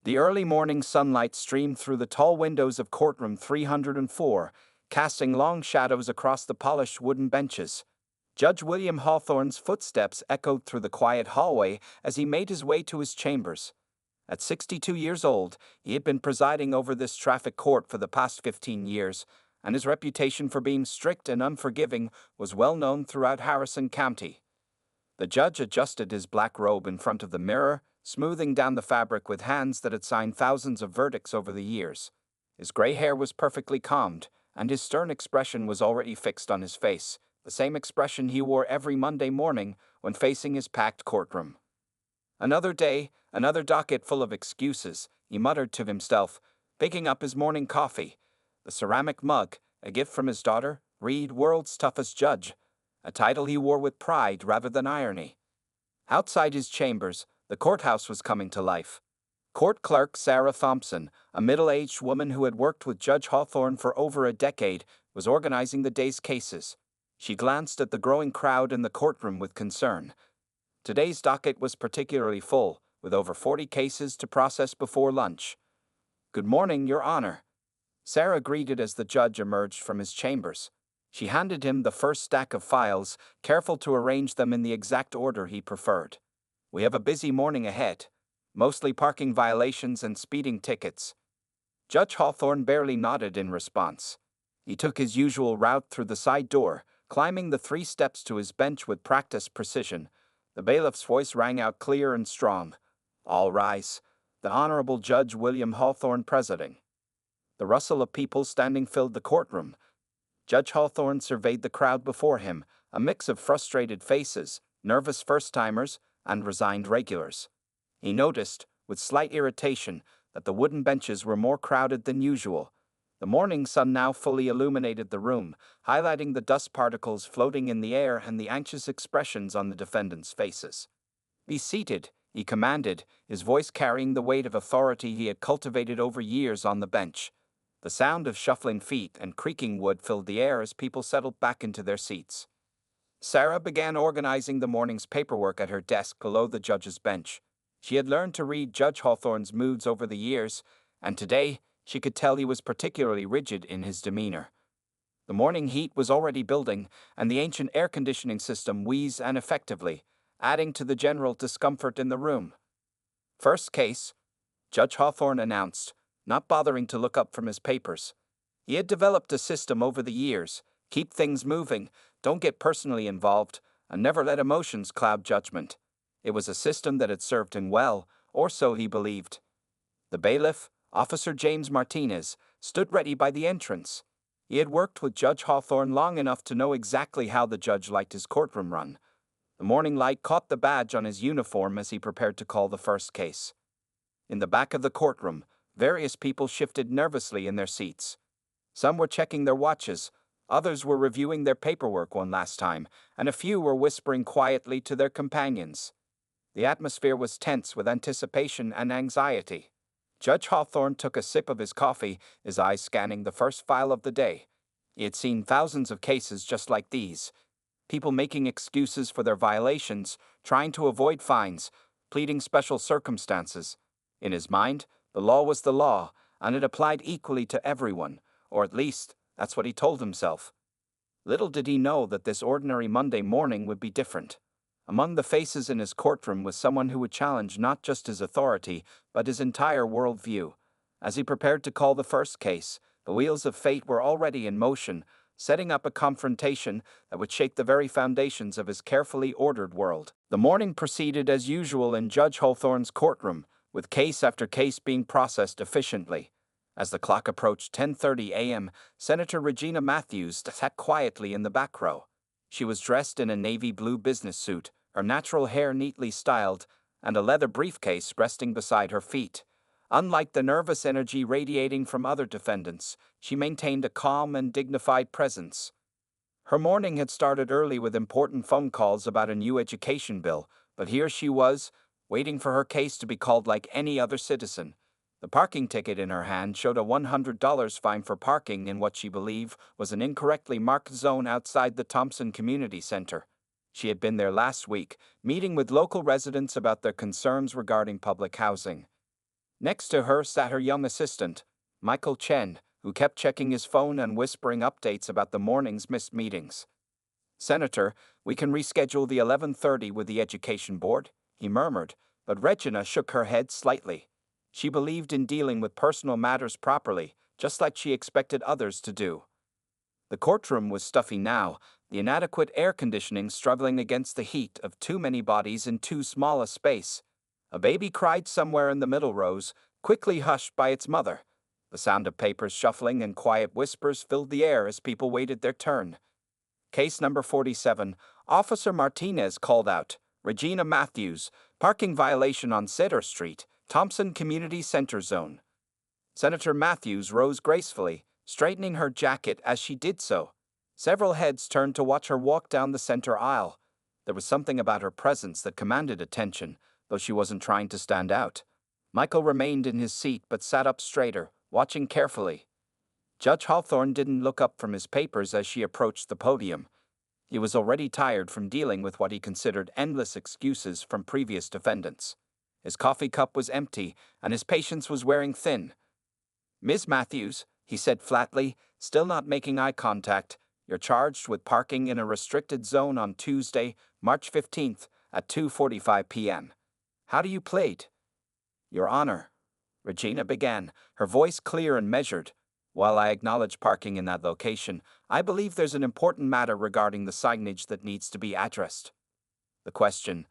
The early morning sunlight streamed through the tall windows of courtroom 304, casting long shadows across the polished wooden benches. Judge William Hawthorne's footsteps echoed through the quiet hallway as he made his way to his chambers. At 62 years old, he had been presiding over this traffic court for the past 15 years, and his reputation for being strict and unforgiving was well known throughout Harrison County. The judge adjusted his black robe in front of the mirror, smoothing down the fabric with hands that had signed thousands of verdicts over the years. His gray hair was perfectly calmed, and his stern expression was already fixed on his face, the same expression he wore every Monday morning when facing his packed courtroom. Another day, another docket full of excuses, he muttered to himself, picking up his morning coffee. The ceramic mug, a gift from his daughter, read World's Toughest Judge, a title he wore with pride rather than irony. Outside his chambers, the courthouse was coming to life. Court clerk Sarah Thompson, a middle-aged woman who had worked with Judge Hawthorne for over a decade, was organizing the day's cases. She glanced at the growing crowd in the courtroom with concern. Today's docket was particularly full, with over 40 cases to process before lunch. "Good morning, Your Honor," Sarah greeted as the judge emerged from his chambers. She handed him the first stack of files, careful to arrange them in the exact order he preferred. "We have a busy morning ahead, mostly parking violations and speeding tickets." Judge Hawthorne barely nodded in response. He took his usual route through the side door, climbing the 3 steps to his bench with practiced precision. The bailiff's voice rang out clear and strong. "All rise. The Honorable Judge William Hawthorne presiding." The rustle of people standing filled the courtroom. Judge Hawthorne surveyed the crowd before him, a mix of frustrated faces, nervous first-timers, and resigned regulars. He noticed, with slight irritation, that the wooden benches were more crowded than usual. The morning sun now fully illuminated the room, highlighting the dust particles floating in the air and the anxious expressions on the defendants' faces. "Be seated," he commanded, his voice carrying the weight of authority he had cultivated over years on the bench. The sound of shuffling feet and creaking wood filled the air as people settled back into their seats. Sarah began organizing the morning's paperwork at her desk below the judge's bench. She had learned to read Judge Hawthorne's moods over the years, and today she could tell he was particularly rigid in his demeanor. The morning heat was already building, and the ancient air conditioning system wheezed ineffectively, adding to the general discomfort in the room. "First case," Judge Hawthorne announced, not bothering to look up from his papers. He had developed a system over the years: keep things moving, don't get personally involved, and never let emotions cloud judgment. It was a system that had served him well, or so he believed. The bailiff, Officer James Martinez, stood ready by the entrance. He had worked with Judge Hawthorne long enough to know exactly how the judge liked his courtroom run. The morning light caught the badge on his uniform as he prepared to call the first case. In the back of the courtroom, various people shifted nervously in their seats. Some were checking their watches, others were reviewing their paperwork one last time, and a few were whispering quietly to their companions. The atmosphere was tense with anticipation and anxiety. Judge Hawthorne took a sip of his coffee, his eyes scanning the first file of the day. He had seen thousands of cases just like these. People making excuses for their violations, trying to avoid fines, pleading special circumstances. In his mind, the law was the law, and it applied equally to everyone, or at least, that's what he told himself. Little did he know that this ordinary Monday morning would be different. Among the faces in his courtroom was someone who would challenge not just his authority, but his entire worldview. As he prepared to call the first case, the wheels of fate were already in motion, setting up a confrontation that would shake the very foundations of his carefully ordered world. The morning proceeded as usual in Judge Hawthorne's courtroom, with case after case being processed efficiently. As the clock approached 10:30 a.m., Senator Regina Matthews sat quietly in the back row. She was dressed in a navy blue business suit, her natural hair neatly styled, and a leather briefcase resting beside her feet. Unlike the nervous energy radiating from other defendants, she maintained a calm and dignified presence. Her morning had started early with important phone calls about a new education bill, but here she was, waiting for her case to be called like any other citizen. The parking ticket in her hand showed a $100 fine for parking in what she believed was an incorrectly marked zone outside the Thompson Community Center. She had been there last week, meeting with local residents about their concerns regarding public housing. Next to her sat her young assistant, Michael Chen, who kept checking his phone and whispering updates about the morning's missed meetings. "Senator, we can reschedule the 11:30 with the Education Board," he murmured, but Regina shook her head slightly. She believed in dealing with personal matters properly, just like she expected others to do. The courtroom was stuffy now, the inadequate air conditioning struggling against the heat of too many bodies in too small a space. A baby cried somewhere in the middle rows, quickly hushed by its mother. The sound of papers shuffling and quiet whispers filled the air as people waited their turn. Case number 47, Officer Martinez called out, "Regina Matthews, parking violation on Cedar Street, Thompson Community Center Zone." Senator Matthews rose gracefully, straightening her jacket as she did so. Several heads turned to watch her walk down the center aisle. There was something about her presence that commanded attention, though she wasn't trying to stand out. Michael remained in his seat but sat up straighter, watching carefully. Judge Hawthorne didn't look up from his papers as she approached the podium. He was already tired from dealing with what he considered endless excuses from previous defendants. His coffee cup was empty, and his patience was wearing thin. "Ms. Matthews," he said flatly, still not making eye contact, "you're charged with parking in a restricted zone on Tuesday, March 15th, at 2:45 p.m. How do you plead?" "Your Honor," Regina began, her voice clear and measured, "while I acknowledge parking in that location, I believe there's an important matter regarding the signage that needs to be addressed." The question,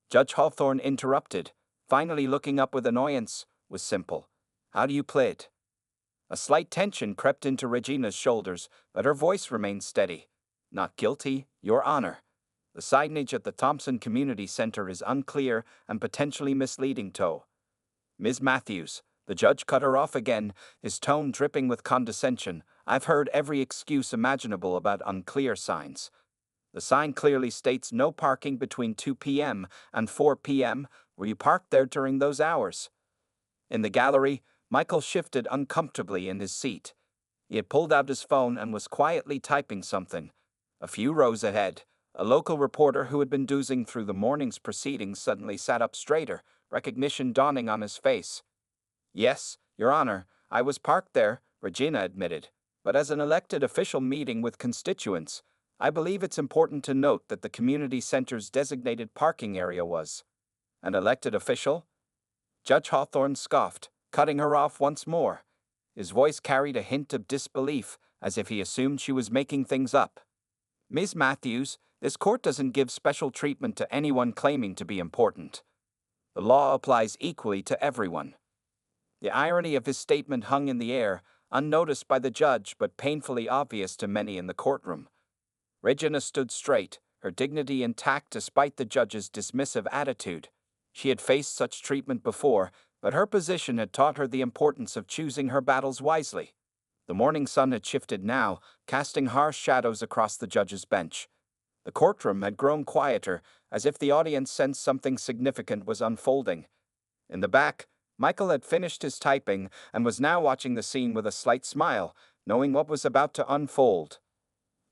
Judge Hawthorne interrupted, finally looking up with annoyance, was simple. "How do you plead?" A slight tension crept into Regina's shoulders, but her voice remained steady. "Not guilty, Your Honor. The signage at the Thompson Community Center is unclear and potentially misleading to—" "Ms. Matthews," the judge cut her off again, his tone dripping with condescension, "I've heard every excuse imaginable about unclear signs. The sign clearly states no parking between 2 p.m. and 4 p.m. Were you parked there during those hours?" In the gallery, Michael shifted uncomfortably in his seat. He had pulled out his phone and was quietly typing something. A few rows ahead, a local reporter who had been dozing through the morning's proceedings suddenly sat up straighter, recognition dawning on his face. "Yes, Your Honor, I was parked there," Regina admitted. "But as an elected official meeting with constituents, I believe it's important to note that the community center's designated parking area was." "An elected official?" Judge Hawthorne scoffed, cutting her off once more. His voice carried a hint of disbelief, as if he assumed she was making things up. "Ms. Matthews, this court doesn't give special treatment to anyone claiming to be important. The law applies equally to everyone." The irony of his statement hung in the air, unnoticed by the judge but painfully obvious to many in the courtroom. Regina stood straight, her dignity intact despite the judge's dismissive attitude. She had faced such treatment before, but her position had taught her the importance of choosing her battles wisely. The morning sun had shifted now, casting harsh shadows across the judge's bench. The courtroom had grown quieter, as if the audience sensed something significant was unfolding. In the back, Michael had finished his typing and was now watching the scene with a slight smile, knowing what was about to unfold.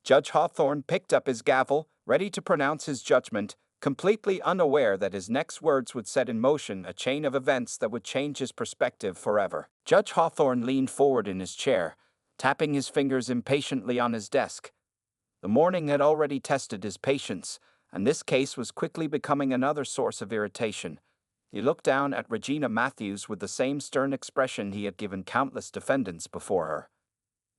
Judge Hawthorne picked up his gavel, ready to pronounce his judgment, completely unaware that his next words would set in motion a chain of events that would change his perspective forever. Judge Hawthorne leaned forward in his chair, tapping his fingers impatiently on his desk. The morning had already tested his patience, and this case was quickly becoming another source of irritation. He looked down at Regina Matthews with the same stern expression he had given countless defendants before her.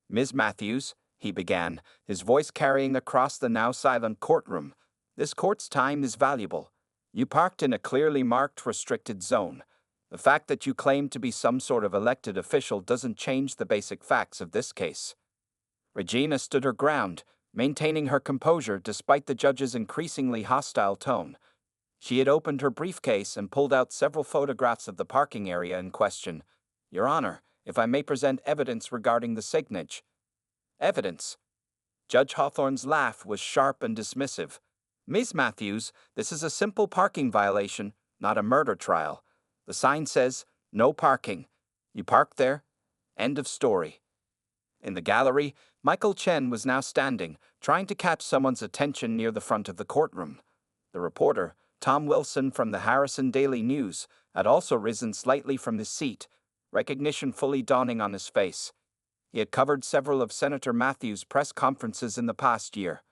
"Ms. Matthews," he began, his voice carrying across the now silent courtroom, "this court's time is valuable. You parked in a clearly marked restricted zone. The fact that you claim to be some sort of elected official doesn't change the basic facts of this case." Regina stood her ground, maintaining her composure despite the judge's increasingly hostile tone. She had opened her briefcase and pulled out several photographs of the parking area in question. "Your Honor, if I may present evidence regarding the signage." "Evidence?" Judge Hawthorne's laugh was sharp and dismissive. "Ms. Matthews, this is a simple parking violation, not a murder trial. The sign says, 'No parking.' You parked there. End of story." In the gallery, Michael Chen was now standing, trying to catch someone's attention near the front of the courtroom. The reporter, Tom Wilson from the Harrison Daily News, had also risen slightly from his seat, recognition fully dawning on his face. He had covered several of Senator Matthews' press conferences in the past year.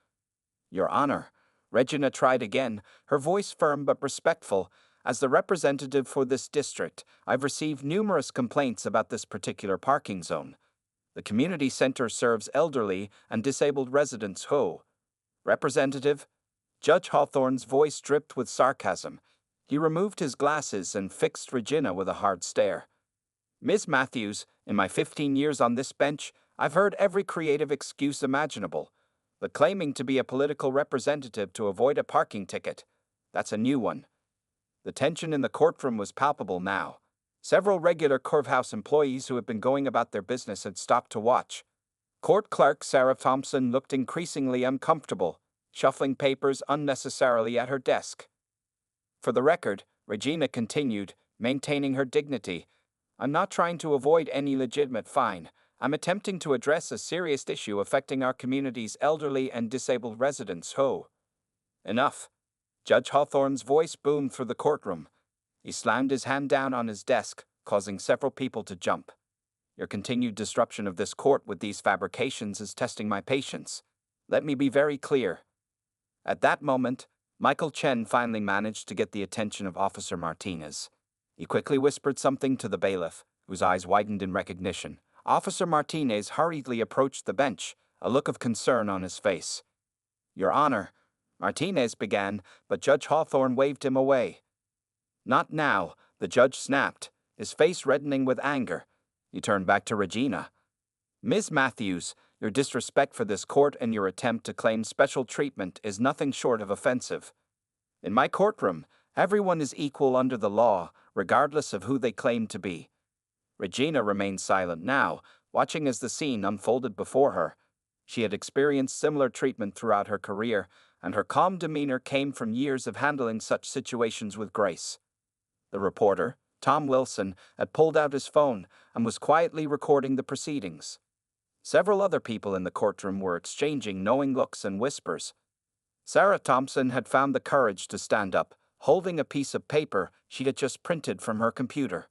Your Honor, Regina tried again, her voice firm but respectful. As the representative for this district, I've received numerous complaints about this particular parking zone. The community center serves elderly and disabled residents who. Representative? Judge Hawthorne's voice dripped with sarcasm. He removed his glasses and fixed Regina with a hard stare. Ms. Matthews, in my 15 years on this bench, I've heard every creative excuse imaginable. But claiming to be a political representative to avoid a parking ticket, that's a new one. The tension in the courtroom was palpable now. Several regular courthouse employees who had been going about their business had stopped to watch. Court clerk Sarah Thompson looked increasingly uncomfortable, shuffling papers unnecessarily at her desk. For the record, Regina continued, maintaining her dignity, I'm not trying to avoid any legitimate fine. I'm attempting to address a serious issue affecting our community's elderly and disabled residents who. Enough. Judge Hawthorne's voice boomed through the courtroom. He slammed his hand down on his desk, causing several people to jump. Your continued disruption of this court with these fabrications is testing my patience. Let me be very clear. At that moment, Michael Chen finally managed to get the attention of Officer Martinez. He quickly whispered something to the bailiff, whose eyes widened in recognition. Officer Martinez hurriedly approached the bench, a look of concern on his face. Your Honor, Martinez began, but Judge Hawthorne waved him away. Not now, the judge snapped, his face reddening with anger. He turned back to Regina. Ms. Matthews, your disrespect for this court and your attempt to claim special treatment is nothing short of offensive. In my courtroom, everyone is equal under the law, regardless of who they claim to be. Regina remained silent now, watching as the scene unfolded before her. She had experienced similar treatment throughout her career, and her calm demeanor came from years of handling such situations with grace. The reporter, Tom Wilson, had pulled out his phone and was quietly recording the proceedings. Several other people in the courtroom were exchanging knowing looks and whispers. Sarah Thompson had found the courage to stand up, holding a piece of paper she had just printed from her computer.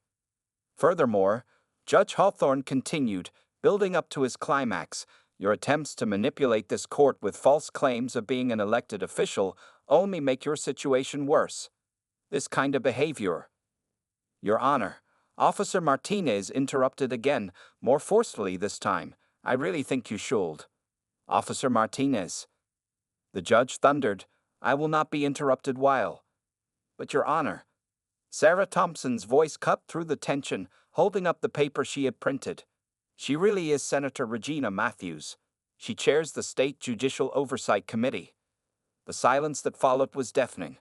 Furthermore, Judge Hawthorne continued, building up to his climax, your attempts to manipulate this court with false claims of being an elected official only make your situation worse. This kind of behavior. Your Honor, Officer Martinez interrupted again, more forcefully this time. I really think you should. Officer Martinez. The judge thundered, I will not be interrupted while. But Your Honor. Sarah Thompson's voice cut through the tension, holding up the paper she had printed. She really is Senator Regina Matthews. She chairs the State Judicial Oversight Committee. The silence that followed was deafening.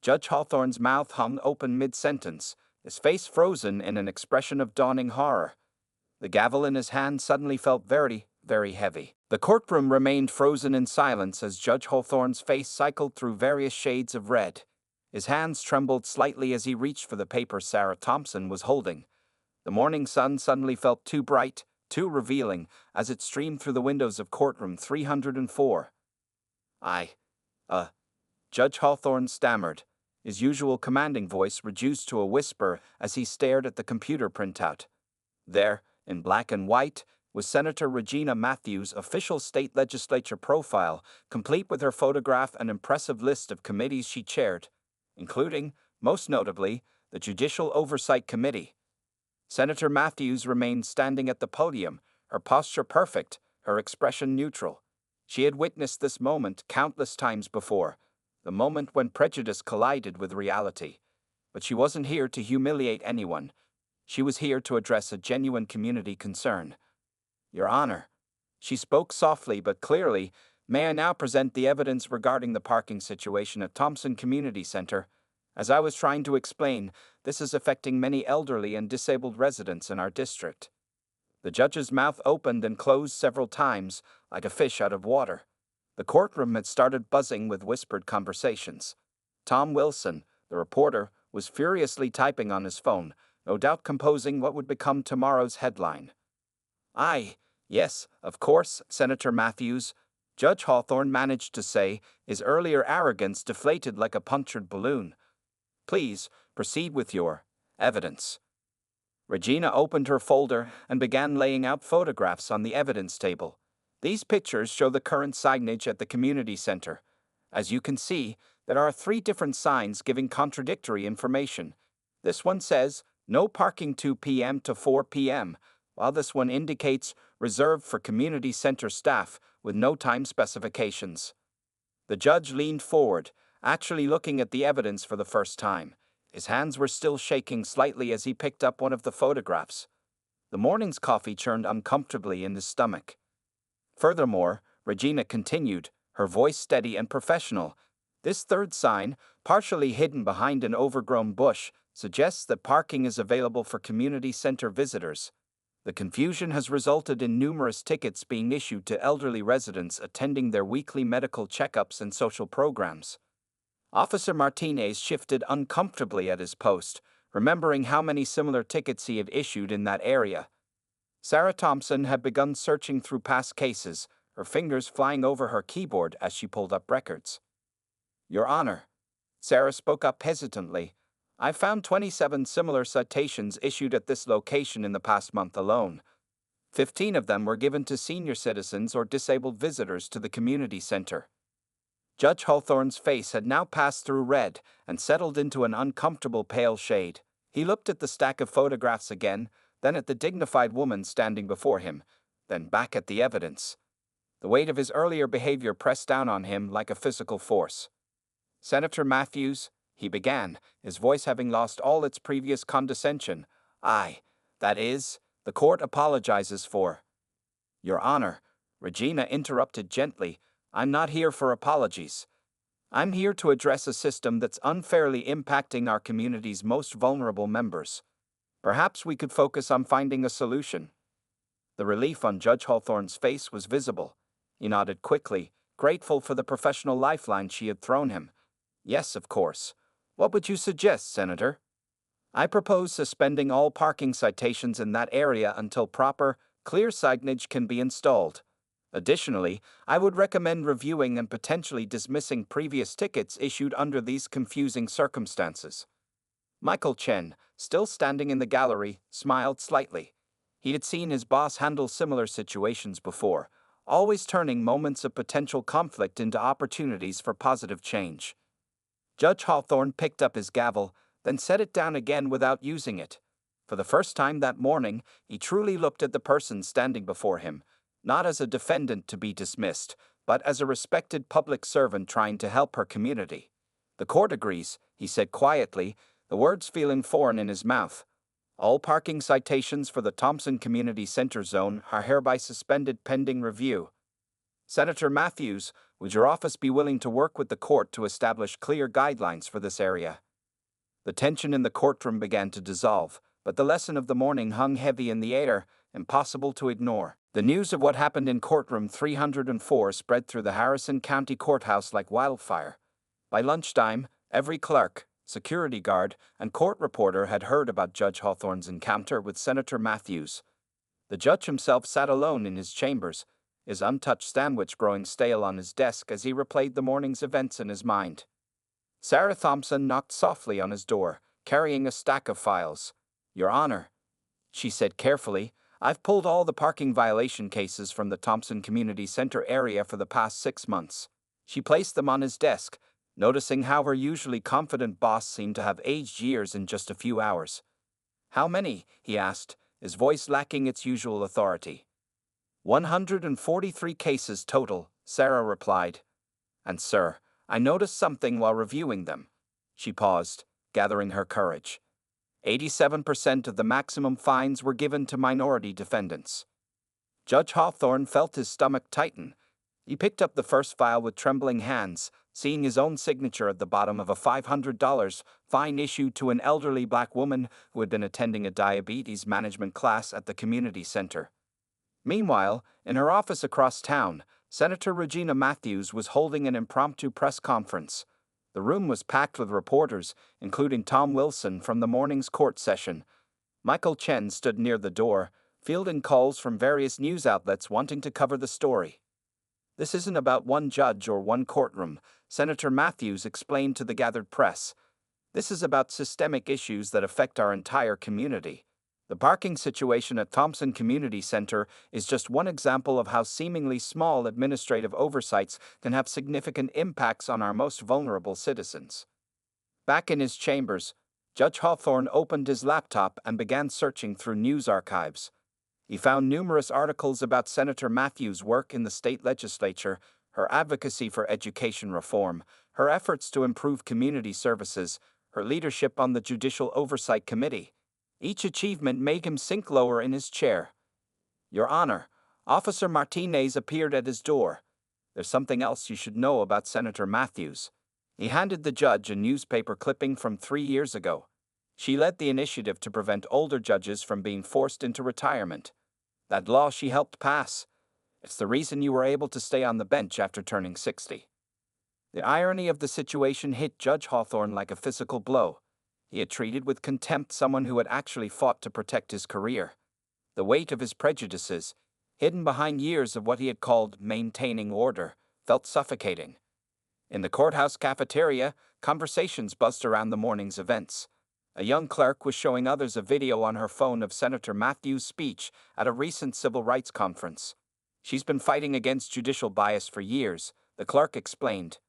Judge Hawthorne's mouth hung open mid-sentence, his face frozen in an expression of dawning horror. The gavel in his hand suddenly felt very, very heavy. The courtroom remained frozen in silence as Judge Hawthorne's face cycled through various shades of red. His hands trembled slightly as he reached for the paper Sarah Thompson was holding. The morning sun suddenly felt too bright, too revealing, as it streamed through the windows of courtroom 304. Judge Hawthorne stammered, his usual commanding voice reduced to a whisper as he stared at the computer printout. There, in black and white, was Senator Regina Matthews' official state legislature profile, complete with her photograph and impressive list of committees she chaired, including, most notably, the Judicial Oversight Committee. Senator Matthews remained standing at the podium, her posture perfect, her expression neutral. She had witnessed this moment countless times before, the moment when prejudice collided with reality. But she wasn't here to humiliate anyone. She was here to address a genuine community concern. Your Honor. She spoke softly but clearly. May I now present the evidence regarding the parking situation at Thompson Community Center? As I was trying to explain, this is affecting many elderly and disabled residents in our district. The judge's mouth opened and closed several times, like a fish out of water. The courtroom had started buzzing with whispered conversations. Tom Wilson, the reporter, was furiously typing on his phone, no doubt composing what would become tomorrow's headline. Yes, of course, Senator Matthews. Judge Hawthorne managed to say, his earlier arrogance deflated like a punctured balloon. "Please, proceed with your evidence." Regina opened her folder and began laying out photographs on the evidence table. These pictures show the current signage at the community center. As you can see, there are 3 different signs giving contradictory information. This one says, "No parking 2 p.m. to 4 p.m., while this one indicates reserved for community center staff with no time specifications. The judge leaned forward, actually looking at the evidence for the first time. His hands were still shaking slightly as he picked up one of the photographs. The morning's coffee churned uncomfortably in his stomach. Furthermore, Regina continued, her voice steady and professional, "This third sign, partially hidden behind an overgrown bush, suggests that parking is available for community center visitors. The confusion has resulted in numerous tickets being issued to elderly residents attending their weekly medical checkups and social programs." Officer Martinez shifted uncomfortably at his post, remembering how many similar tickets he had issued in that area. Sarah Thompson had begun searching through past cases, her fingers flying over her keyboard as she pulled up records. "Your Honor," Sarah spoke up hesitantly, "I found 27 similar citations issued at this location in the past month alone. 15 of them were given to senior citizens or disabled visitors to the community center." Judge Hawthorne's face had now passed through red and settled into an uncomfortable pale shade. He looked at the stack of photographs again, then at the dignified woman standing before him, then back at the evidence. The weight of his earlier behavior pressed down on him like a physical force. "Senator Matthews," he began, his voice having lost all its previous condescension, that is, the court apologizes for—" "Your Honor," Regina interrupted gently, "I'm not here for apologies. I'm here to address a system that's unfairly impacting our community's most vulnerable members. Perhaps we could focus on finding a solution." The relief on Judge Hawthorne's face was visible. He nodded quickly, grateful for the professional lifeline she had thrown him. "Yes, of course. What would you suggest, Senator?" "I propose suspending all parking citations in that area until proper, clear signage can be installed. Additionally, I would recommend reviewing and potentially dismissing previous tickets issued under these confusing circumstances." Michael Chen, still standing in the gallery, smiled slightly. He had seen his boss handle similar situations before, always turning moments of potential conflict into opportunities for positive change. Judge Hawthorne picked up his gavel, then set it down again without using it. For the first time that morning, he truly looked at the person standing before him, not as a defendant to be dismissed, but as a respected public servant trying to help her community. "The court agrees," he said quietly, the words feeling foreign in his mouth. "All parking citations for the Thompson Community Center zone are hereby suspended pending review. Senator Matthews, would your office be willing to work with the court to establish clear guidelines for this area?" The tension in the courtroom began to dissolve, but the lesson of the morning hung heavy in the air, impossible to ignore. The news of what happened in courtroom 304 spread through the Harrison County Courthouse like wildfire. By lunchtime, every clerk, security guard, and court reporter had heard about Judge Hawthorne's encounter with Senator Matthews. The judge himself sat alone in his chambers, his untouched sandwich growing stale on his desk as he replayed the morning's events in his mind. Sarah Thompson knocked softly on his door, carrying a stack of files. "Your Honor," she said carefully, "I've pulled all the parking violation cases from the Thompson Community Center area for the past 6 months. She placed them on his desk, noticing how her usually confident boss seemed to have aged years in just a few hours. "How many?" he asked, his voice lacking its usual authority. 143 cases total," Sarah replied. "And sir, I noticed something while reviewing them." She paused, gathering her courage. 87% of the maximum fines were given to minority defendants. Judge Hawthorne felt his stomach tighten. He picked up the first file with trembling hands, seeing his own signature at the bottom of a $500 fine issued to an elderly black woman who had been attending a diabetes management class at the community center. Meanwhile, in her office across town, Senator Regina Matthews was holding an impromptu press conference. The room was packed with reporters, including Tom Wilson from the morning's court session. Michael Chen stood near the door, fielding calls from various news outlets wanting to cover the story. This isn't about one judge or one courtroom, Senator Matthews explained to the gathered press. This is about systemic issues that affect our entire community. The parking situation at Thompson Community Center is just one example of how seemingly small administrative oversights can have significant impacts on our most vulnerable citizens. Back in his chambers, Judge Hawthorne opened his laptop and began searching through news archives. He found numerous articles about Senator Matthews' work in the state legislature, her advocacy for education reform, her efforts to improve community services, her leadership on the Judicial Oversight Committee. Each achievement made him sink lower in his chair. "Your Honor," Officer Martinez appeared at his door. "There's something else you should know about Senator Matthews." He handed the judge a newspaper clipping from 3 years ago. She led the initiative to prevent older judges from being forced into retirement. That law she helped pass. It's the reason you were able to stay on the bench after turning 60. The irony of the situation hit Judge Hawthorne like a physical blow. He had treated with contempt someone who had actually fought to protect his career. The weight of his prejudices, hidden behind years of what he had called maintaining order, felt suffocating. In the courthouse cafeteria, conversations buzzed around the morning's events. A young clerk was showing others a video on her phone of Senator Matthews' speech at a recent civil rights conference. "She's been fighting against judicial bias for years," the clerk explained.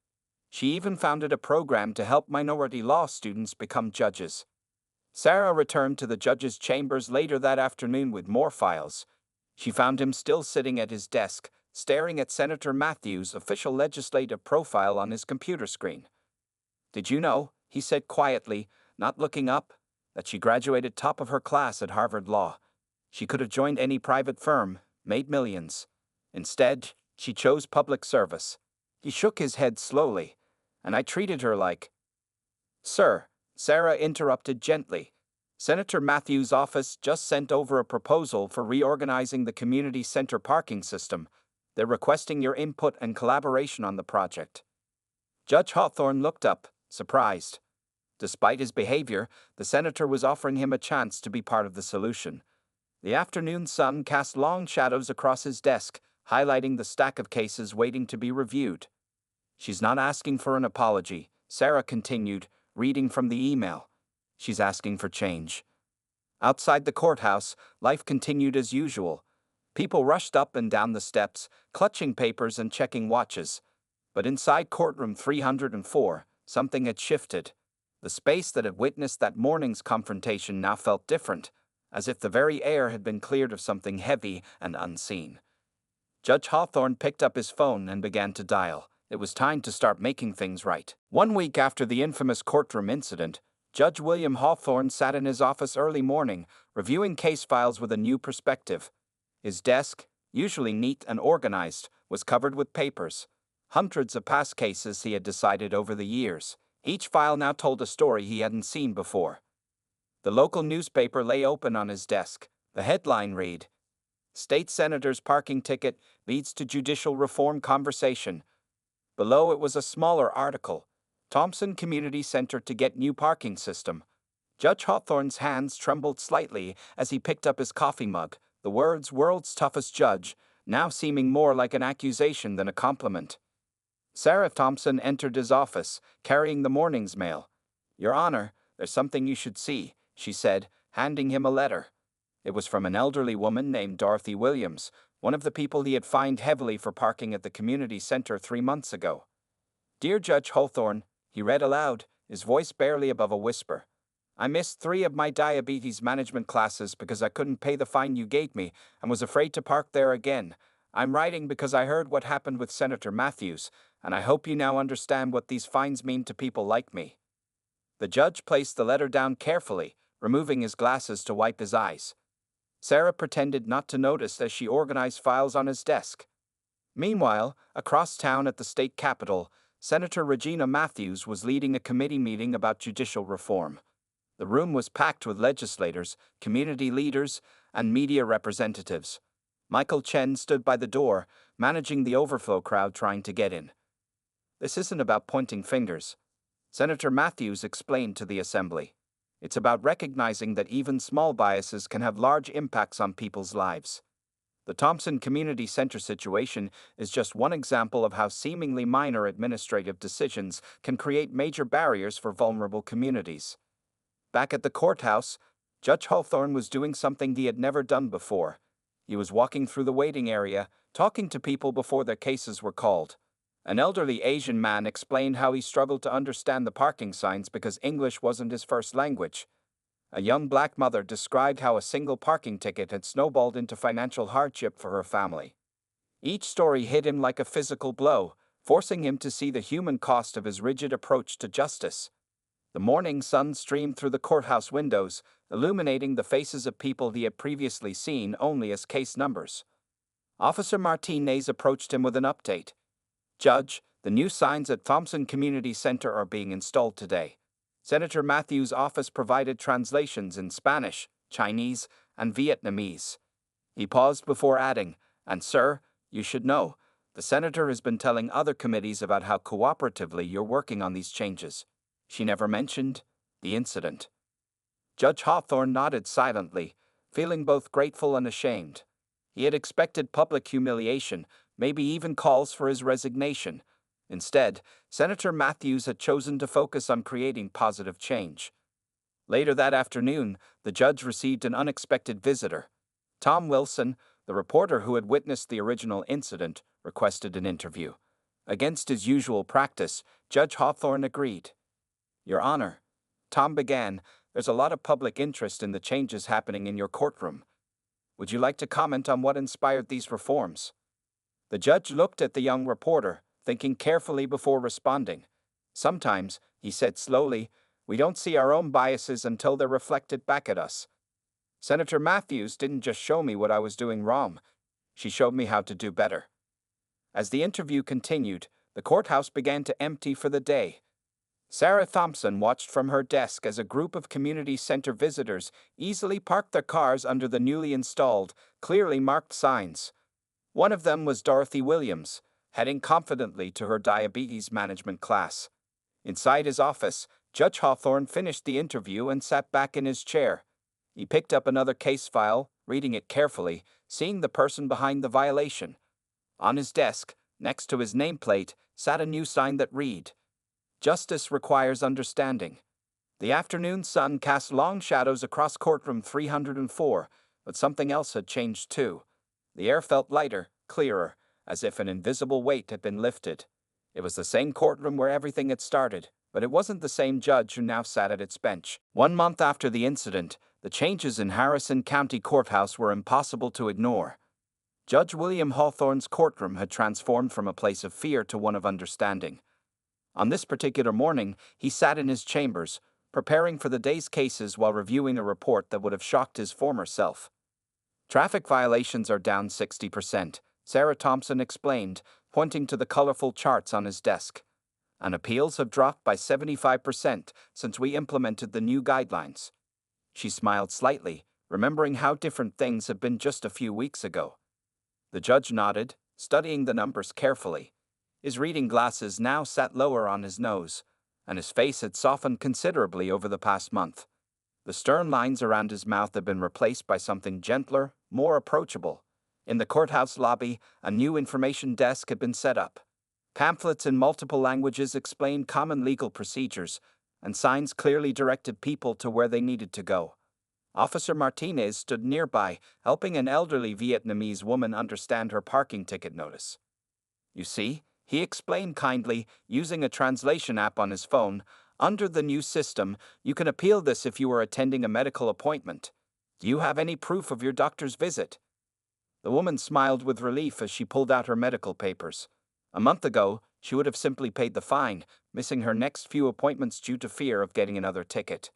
"She even founded a program to help minority law students become judges." Sarah returned to the judge's chambers later that afternoon with more files. She found him still sitting at his desk, staring at Senator Matthews' official legislative profile on his computer screen. "Did you know," he said quietly, not looking up, "that she graduated top of her class at Harvard Law? She could have joined any private firm, made millions. Instead, she chose public service." He shook his head slowly. "And I treated her like—" "Sir," Sarah interrupted gently, "Senator Matthews' office just sent over a proposal for reorganizing the community center parking system. They're requesting your input and collaboration on the project." Judge Hawthorne looked up, surprised. Despite his behavior, the senator was offering him a chance to be part of the solution. The afternoon sun cast long shadows across his desk, highlighting the stack of cases waiting to be reviewed. "She's not asking for an apology," Sarah continued, reading from the email. "She's asking for change." Outside the courthouse, life continued as usual. People rushed up and down the steps, clutching papers and checking watches. But inside courtroom 304, something had shifted. The space that had witnessed that morning's confrontation now felt different, as if the very air had been cleared of something heavy and unseen. Judge Hawthorne picked up his phone and began to dial. It was time to start making things right. 1 week after the infamous courtroom incident, Judge William Hawthorne sat in his office early morning, reviewing case files with a new perspective. His desk, usually neat and organized, was covered with papers. Hundreds of past cases he had decided over the years. Each file now told a story he hadn't seen before. The local newspaper lay open on his desk. The headline read, "State Senator's Parking Ticket Leads to Judicial Reform Conversation." Below it was a smaller article, "Thompson Community Center to Get New Parking System." Judge Hawthorne's hands trembled slightly as he picked up his coffee mug, the words "world's toughest judge," now seeming more like an accusation than a compliment. Sarah Thompson entered his office, carrying the morning's mail. "Your Honor, there's something you should see," she said, handing him a letter. It was from an elderly woman named Dorothy Williams, one of the people he had fined heavily for parking at the community center 3 months ago. "Dear Judge Hawthorne," he read aloud, his voice barely above a whisper. "I missed 3 of my diabetes management classes because I couldn't pay the fine you gave me and was afraid to park there again. I'm writing because I heard what happened with Senator Matthews, and I hope you now understand what these fines mean to people like me." The judge placed the letter down carefully, removing his glasses to wipe his eyes. Sarah pretended not to notice as she organized files on his desk. Meanwhile, across town at the state capitol, Senator Regina Matthews was leading a committee meeting about judicial reform. The room was packed with legislators, community leaders, and media representatives. Michael Chen stood by the door, managing the overflow crowd trying to get in. "This isn't about pointing fingers," Senator Matthews explained to the assembly. "It's about recognizing that even small biases can have large impacts on people's lives." The Thompson Community Center situation is just one example of how seemingly minor administrative decisions can create major barriers for vulnerable communities. Back at the courthouse, Judge Hawthorne was doing something he had never done before. He was walking through the waiting area, talking to people before their cases were called. An elderly Asian man explained how he struggled to understand the parking signs because English wasn't his first language. A young black mother described how a single parking ticket had snowballed into financial hardship for her family. Each story hit him like a physical blow, forcing him to see the human cost of his rigid approach to justice. The morning sun streamed through the courthouse windows, illuminating the faces of people he had previously seen only as case numbers. Officer Martinez approached him with an update. "Judge, the new signs at Thompson Community Center are being installed today. Senator Matthews' office provided translations in Spanish, Chinese, and Vietnamese." He paused before adding, "And sir, you should know, the senator has been telling other committees about how cooperatively you're working on these changes." She never mentioned the incident. Judge Hawthorne nodded silently, feeling both grateful and ashamed. He had expected public humiliation, maybe even calls for his resignation. Instead, Senator Matthews had chosen to focus on creating positive change. Later that afternoon, the judge received an unexpected visitor. Tom Wilson, the reporter who had witnessed the original incident, requested an interview. Against his usual practice, Judge Hawthorne agreed. "Your Honor," Tom began, "there's a lot of public interest in the changes happening in your courtroom. Would you like to comment on what inspired these reforms?" The judge looked at the young reporter, thinking carefully before responding. "Sometimes," he said slowly, "we don't see our own biases until they're reflected back at us. Senator Matthews didn't just show me what I was doing wrong, she showed me how to do better." As the interview continued, the courthouse began to empty for the day. Sarah Thompson watched from her desk as a group of community center visitors easily parked their cars under the newly installed, clearly marked signs. One of them was Dorothy Williams, heading confidently to her diabetes management class. Inside his office, Judge Hawthorne finished the interview and sat back in his chair. He picked up another case file, reading it carefully, seeing the person behind the violation. On his desk, next to his nameplate, sat a new sign that read, "Justice requires understanding." The afternoon sun cast long shadows across courtroom 304, but something else had changed too. The air felt lighter, clearer, as if an invisible weight had been lifted. It was the same courtroom where everything had started, but it wasn't the same judge who now sat at its bench. 1 month after the incident, the changes in Harrison County Courthouse were impossible to ignore. Judge William Hawthorne's courtroom had transformed from a place of fear to one of understanding. On this particular morning, he sat in his chambers, preparing for the day's cases while reviewing a report that would have shocked his former self. "Traffic violations are down 60%, Sarah Thompson explained, pointing to the colorful charts on his desk. "And appeals have dropped by 75% since we implemented the new guidelines." She smiled slightly, remembering how different things had been just a few weeks ago. The judge nodded, studying the numbers carefully. His reading glasses now sat lower on his nose, and his face had softened considerably over the past month. The stern lines around his mouth had been replaced by something gentler, more approachable. In the courthouse lobby, a new information desk had been set up. Pamphlets in multiple languages explained common legal procedures, and signs clearly directed people to where they needed to go. Officer Martinez stood nearby, helping an elderly Vietnamese woman understand her parking ticket notice. "You see," he explained kindly, using a translation app on his phone, "under the new system, you can appeal this if you were attending a medical appointment. Do you have any proof of your doctor's visit?" The woman smiled with relief as she pulled out her medical papers. A month ago, she would have simply paid the fine, missing her next few appointments due to fear of getting another ticket.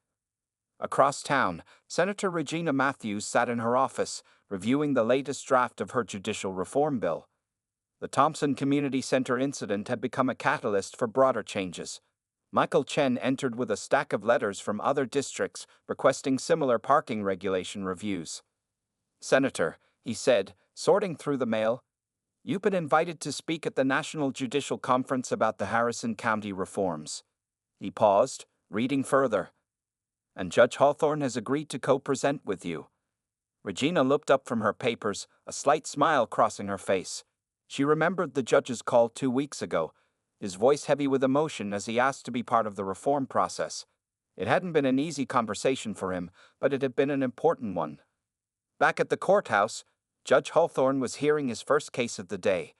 Across town, Senator Regina Matthews sat in her office, reviewing the latest draft of her judicial reform bill. The Thompson Community Center incident had become a catalyst for broader changes. Michael Chen entered with a stack of letters from other districts requesting similar parking regulation reviews. "Senator," he said, sorting through the mail, "you've been invited to speak at the National Judicial Conference about the Harrison County reforms." He paused, reading further. "And Judge Hawthorne has agreed to co-present with you." Regina looked up from her papers, a slight smile crossing her face. She remembered the judge's call 2 weeks ago, his voice heavy with emotion as he asked to be part of the reform process. It hadn't been an easy conversation for him, but it had been an important one. Back at the courthouse, Judge Hawthorne was hearing his first case of the day.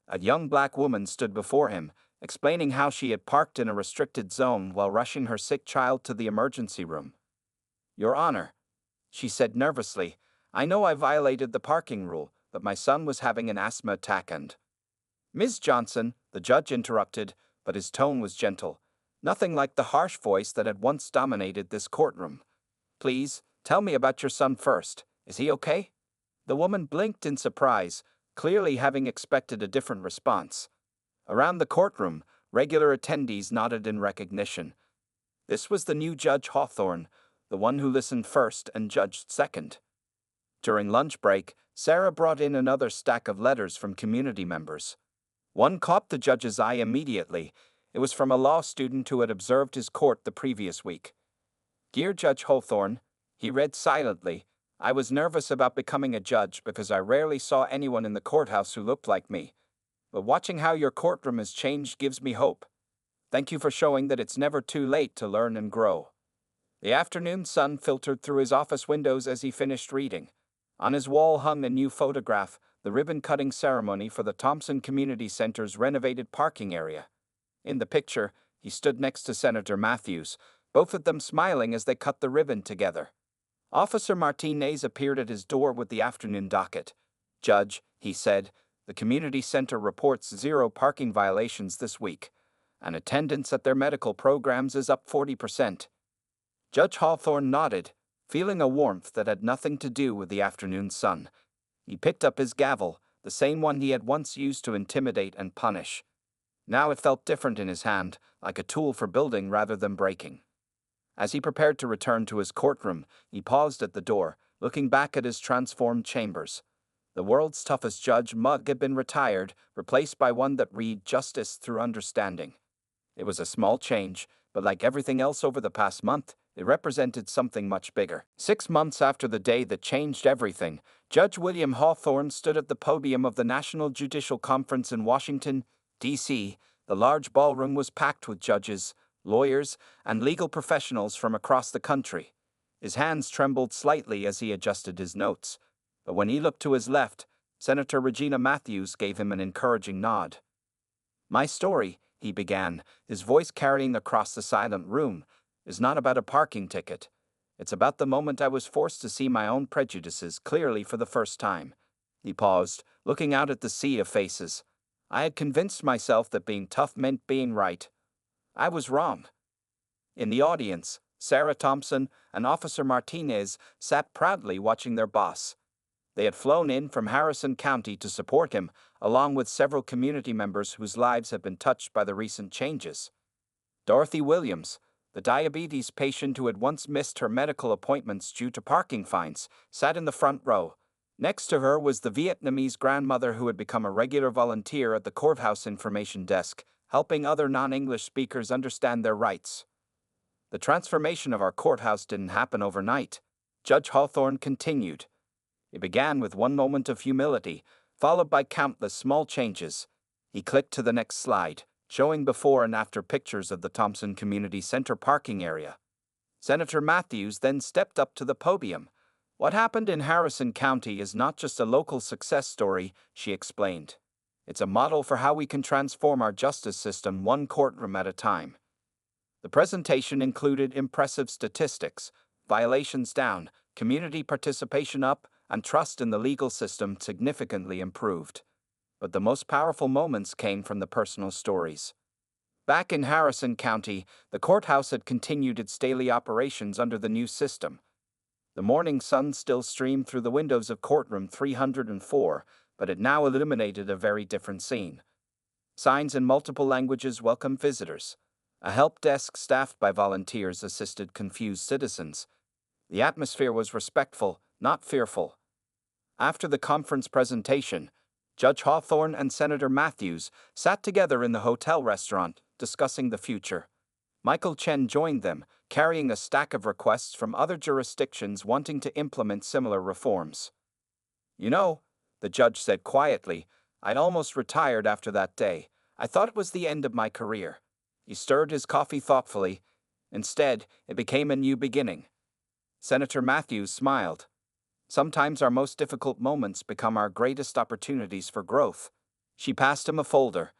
A young black woman stood before him, explaining how she had parked in a restricted zone while rushing her sick child to the emergency room. "Your Honor," she said nervously, "I know I violated the parking rule, but my son was having an asthma attack and—" "Ms. Johnson," the judge interrupted, but his tone was gentle, nothing like the harsh voice that had once dominated this courtroom. "Please, tell me about your son first. Is he okay?" The woman blinked in surprise, clearly having expected a different response. Around the courtroom, regular attendees nodded in recognition. This was the new Judge Hawthorne, the one who listened first and judged second. During lunch break, Sarah brought in another stack of letters from community members. One caught the judge's eye immediately. It was from a law student who had observed his court the previous week. "Dear Judge Hawthorne," he read silently, "I was nervous about becoming a judge because I rarely saw anyone in the courthouse who looked like me. But watching how your courtroom has changed gives me hope. Thank you for showing that it's never too late to learn and grow." The afternoon sun filtered through his office windows as he finished reading. On his wall hung a new photograph, the ribbon-cutting ceremony for the Thompson Community Center's renovated parking area. In the picture, he stood next to Senator Matthews, both of them smiling as they cut the ribbon together. Officer Martinez appeared at his door with the afternoon docket. "Judge," he said, "the community center reports 0 parking violations this week, and attendance at their medical programs is up 40%. Judge Hawthorne nodded, feeling a warmth that had nothing to do with the afternoon sun. He picked up his gavel, the same one he had once used to intimidate and punish. Now it felt different in his hand, like a tool for building rather than breaking. As he prepared to return to his courtroom, he paused at the door, looking back at his transformed chambers. The world's toughest judge mug had been retired, replaced by one that read "Justice through Understanding." It was a small change, but like everything else over the past month, it represented something much bigger. 6 months after the day that changed everything, Judge William Hawthorne stood at the podium of the National Judicial Conference in Washington, D.C. The large ballroom was packed with judges, lawyers, and legal professionals from across the country. His hands trembled slightly as he adjusted his notes, but when he looked to his left, Senator Regina Matthews gave him an encouraging nod. "My story," he began, his voice carrying across the silent room, "is not about a parking ticket. It's about the moment I was forced to see my own prejudices clearly for the first time." He paused, looking out at the sea of faces. "I had convinced myself that being tough meant being right. I was wrong." In the audience, Sarah Thompson and Officer Martinez sat proudly watching their boss. They had flown in from Harrison County to support him, along with several community members whose lives had been touched by the recent changes. Dorothy Williams, the diabetes patient who had once missed her medical appointments due to parking fines, sat in the front row. Next to her was the Vietnamese grandmother who had become a regular volunteer at the courthouse information desk, helping other non-English speakers understand their rights. "The transformation of our courthouse didn't happen overnight," Judge Hawthorne continued. "It began with one moment of humility, followed by countless small changes." He clicked to the next slide, showing before and after pictures of the Thompson Community Center parking area. Senator Matthews then stepped up to the podium. "What happened in Harrison County is not just a local success story," she explained. "It's a model for how we can transform our justice system one courtroom at a time." The presentation included impressive statistics: violations down, community participation up, and trust in the legal system significantly improved. But the most powerful moments came from the personal stories. Back in Harrison County, the courthouse had continued its daily operations under the new system. The morning sun still streamed through the windows of courtroom 304, but it now illuminated a very different scene. Signs in multiple languages welcomed visitors. A help desk staffed by volunteers assisted confused citizens. The atmosphere was respectful, not fearful. After the conference presentation, Judge Hawthorne and Senator Matthews sat together in the hotel restaurant, discussing the future. Michael Chen joined them, carrying a stack of requests from other jurisdictions wanting to implement similar reforms. "You know," the judge said quietly, "I'd almost retired after that day. I thought it was the end of my career." He stirred his coffee thoughtfully. "Instead, it became a new beginning." Senator Matthews smiled. "Sometimes our most difficult moments become our greatest opportunities for growth." She passed him a folder.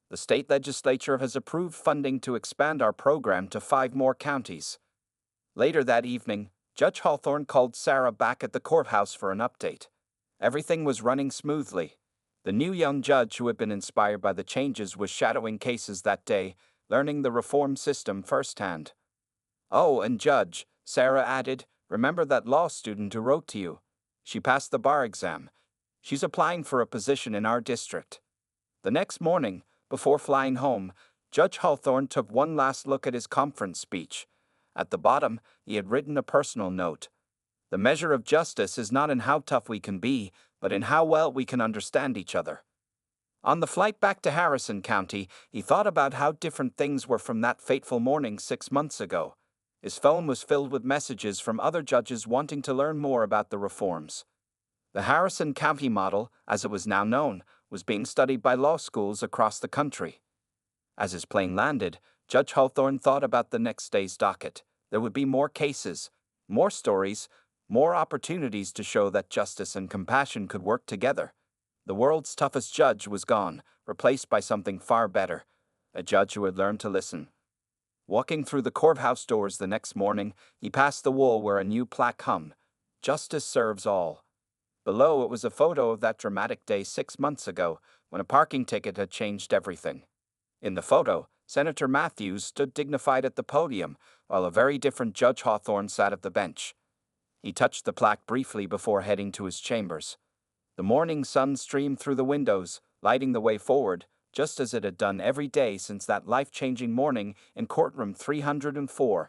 "The state legislature has approved funding to expand our program to 5 more counties." Later that evening, Judge Hawthorne called Sarah back at the courthouse for an update. Everything was running smoothly. The new young judge who had been inspired by the changes was shadowing cases that day, learning the reform system firsthand. "Oh, and Judge," Sarah added, "remember that law student who wrote to you? She passed the bar exam. She's applying for a position in our district." The next morning, before flying home, Judge Hawthorne took one last look at his conference speech. At the bottom, he had written a personal note. "The measure of justice is not in how tough we can be, but in how well we can understand each other." On the flight back to Harrison County, he thought about how different things were from that fateful morning 6 months ago. His phone was filled with messages from other judges wanting to learn more about the reforms. The Harrison County model, as it was now known, was being studied by law schools across the country. As his plane landed, Judge Hawthorne thought about the next day's docket. There would be more cases, more stories, more opportunities to show that justice and compassion could work together. The world's toughest judge was gone, replaced by something far better, a judge who had learned to listen. Walking through the courthouse doors the next morning, he passed the wall where a new plaque hung, "Justice serves all." Below it was a photo of that dramatic day 6 months ago, when a parking ticket had changed everything. In the photo, Senator Matthews stood dignified at the podium, while a very different Judge Hawthorne sat at the bench. He touched the plaque briefly before heading to his chambers. The morning sun streamed through the windows, lighting the way forward, just as it had done every day since that life-changing morning in courtroom 304.